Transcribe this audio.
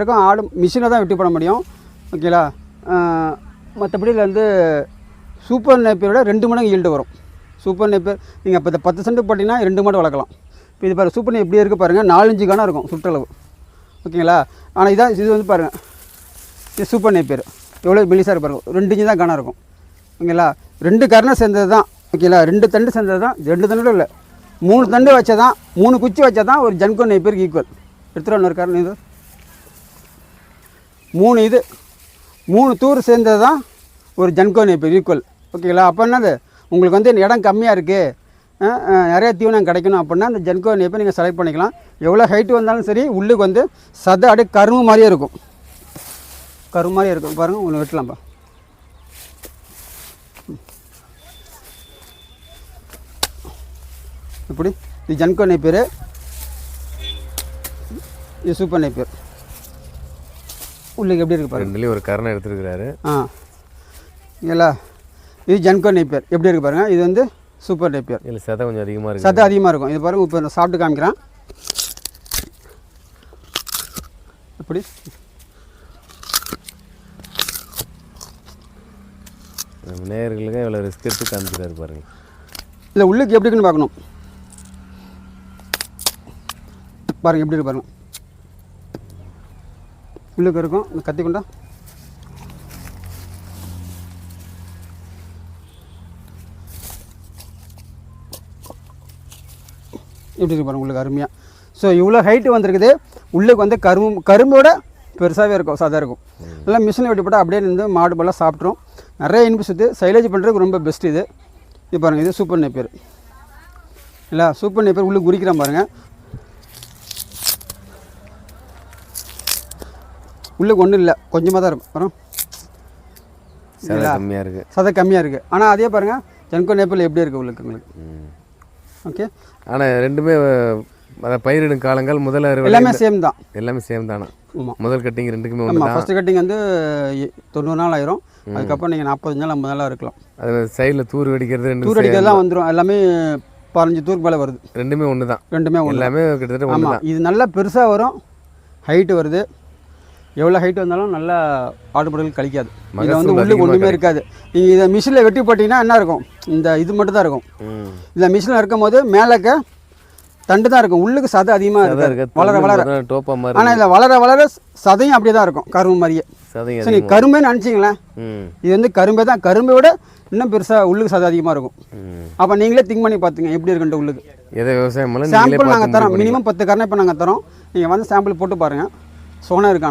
இருக்கும் ஆடு மிஷினை தான் வெட்டி போட முடியும். ஓகேங்களா? மற்றபடி இதில் வந்து சூப்பர் நேப்பியரோட 2 மடங்கு ஈல்டு வரும். சூப்பர் நேப்பியர் நீங்கள் இப்போ 10 சென்ட் போட்டிங்கன்னா 2 மாடு வளர்க்கலாம். இப்போ இது பாருங்கள், சூப்பர் நேப்பியர் எப்படி இருக்குது பாருங்கள், 4-5 கணம் இருக்கும் சுற்றளவு. ஓகேங்களா? ஆனால் இது வந்து பாருங்கள், இது சூப்பர் நேப்பியர் எவ்வளோ மெலிசாக இருக்கு பாருங்கள், 2 இன்ச்சு தான் கணம் இருக்கும். ஓகேங்களா? 2 கரணை சேர்ந்தது தான். ஓகேங்களா? 2 தண்டு சேர்ந்தது தான். 2 தண்டு இல்லை, 3 தண்டு வச்சா தான், 3 குச்சி வச்சா தான் ஒரு ஜன்கோ நேப்பியருக்கு ஈக்குவல். எடுத்துகிட்டு ஒரு கரணம் இது 3 தூர் சேர்ந்தது தான் ஒரு ஜன்கோ நேப்பியர் ஈக்குவல். ஓகேங்களா? அப்போ என்னது, உங்களுக்கு வந்து இடம் கம்மியாக இருக்குது, நிறைய தீவனம் கிடைக்கணும் அப்படின்னா அந்த ஜன்கோ நேப்பியர் நீங்கள் செலக்ட் பண்ணிக்கலாம். எவ்வளோ ஹைட்டு வந்தாலும் சரி, உள்ளுக்கு வந்து சதை அப்படியே கரும்பு மாதிரியே இருக்கும். கரும்பு மாதிரியே இருக்கும் பாருங்கள். ஒன்று வெட்டலாம்ப்பா. இப்படி இது ஜன்கோ நேப்பியர், இது சூப்பர் நேப்பியர். உள்ளுக்கு எப்படி இருக்குது பாருங்கள். ரெண்டுலேயும் ஒரு கரணை எடுத்துருக்கிறாரு. இல்லை, இது ஜன்கோ நேப்பியர் எப்படி இருக்குது பாருங்கள். இது வந்து சூப்பர் நேப்பியர். இல்லை, சதை கொஞ்சம் அதிகமாக இருக்குது. சதை அதிகமாக இருக்கும். இது பாருங்கள், இப்போ நான் சாப்பிட்டு காமிக்கிறேன். இப்படி நேயர்களுக்கு இவ்வளோ ரிஸ்க் எடுத்து காமிக்கிறாரு பாருங்கள். இல்லை, உள்ளுக்கு எப்படி இருக்குன்னு பார்க்கணும். பாருங்கள் எப்படி இருக்கு பாருங்கள். உள்ளுக்கு இருக்கும். இந்த கத்தி கொண்டா எப்படி இருக்கு பாருங்கள் உள்ளுக்கு அருமையாக. ஸோ இவ்வளோ ஹைட்டு வந்திருக்குது. உள்ளுக்கு வந்து கரும்போட பெருசாகவே இருக்கும், சதை இருக்கும். நல்லா மிஷினில் வெட்டி போட்டால் அப்படியே இருந்து மாடு போலாம் சாப்பிட்ரும். நிறைய இனிப்பு சுற்று சைலேஜ் பண்ணுறதுக்கு ரொம்ப பெஸ்ட் இது. இது பாருங்கள், இது சூப்பர் நேப்பியர். இல்லை, சூப்பர் நேப்பியர் உள்ளுக்கு குறிக்கிறான் பாருங்கள். உள்ளுக்கு ஒன்றும் இல்லை, கொஞ்சமாக தான் இருக்கும். வரும் சதை கம்மியாக இருக்குது. சதை கம்மியாக இருக்குது. ஆனால் அதே பாருங்கள், ஜன்கோ நேப்பியர் எப்படி இருக்குது உள்ளுக்கு உங்களுக்கு. ஓகே. ஆனால் ரெண்டுமே பயிரிடும் காலங்கள் முதல் எல்லாமே சேம் தான். எல்லாமே சேம் தானே. ஆமாம், முதல் கட்டிங் ரெண்டுக்குமே ஒன்று தான். ஃபஸ்ட்டு கட்டிங் வந்து 90 நாள் ஆயிரும். அதுக்கப்புறம் நீங்கள் 45 நாள் 50 நாளாக இருக்கலாம். அது சைடில் தூர் வெடிக்கிறது, தூர் அடிக்கிறதுலாம் வந்துடும். எல்லாமே 15 தூருக்கு மேலே வருது. ரெண்டுமே ஒன்று தான். ரெண்டுமே ஒன்று, எல்லாமே கிட்டத்தட்ட ஒன்று தான். இது நல்லா பெருசாக வரும், ஹைட்டு வருது. எவ்வளோ ஹைட்டு வந்தாலும் நல்லா ஆடுபடுகள் கழிக்காது. இதில் வந்து உள்ளுக்கு ஒன்றுமே இருக்காது. நீங்கள் இதை மிஷினில் வெட்டி போட்டிங்கன்னா என்ன இருக்கும், இந்த இது மட்டும் தான் இருக்கும். இதில் மிஷினில் இருக்கும் போது மேலேக்க தண்டு தான் இருக்கும், உள்ளுக்கு சதை அதிகமாக இருக்குது. வளர ஆனால் இதில் வளர சதையும் அப்படியே தான் இருக்கும், கரும்பு மாதிரியே. சரி, கரும்பே நினச்சிங்களேன், இது வந்து கரும்பே தான். கரும்பை விட இன்னும் பெருசாக உள்ளுக்கு சதை அதிகமாக இருக்கும். அப்போ நீங்களே திங்க் பண்ணி பார்த்துங்க எப்படி இருக்குன்ட்டு. உள்ளுக்கு எதை விவசாயம் சாம்பிள் நாங்கள் தரோம். மினிமம் 10 கரணை இப்போ நாங்கள் தரோம். நீங்கள் வந்து சாம்பிள் போட்டு பாருங்கள், சோனா இருக்கானா.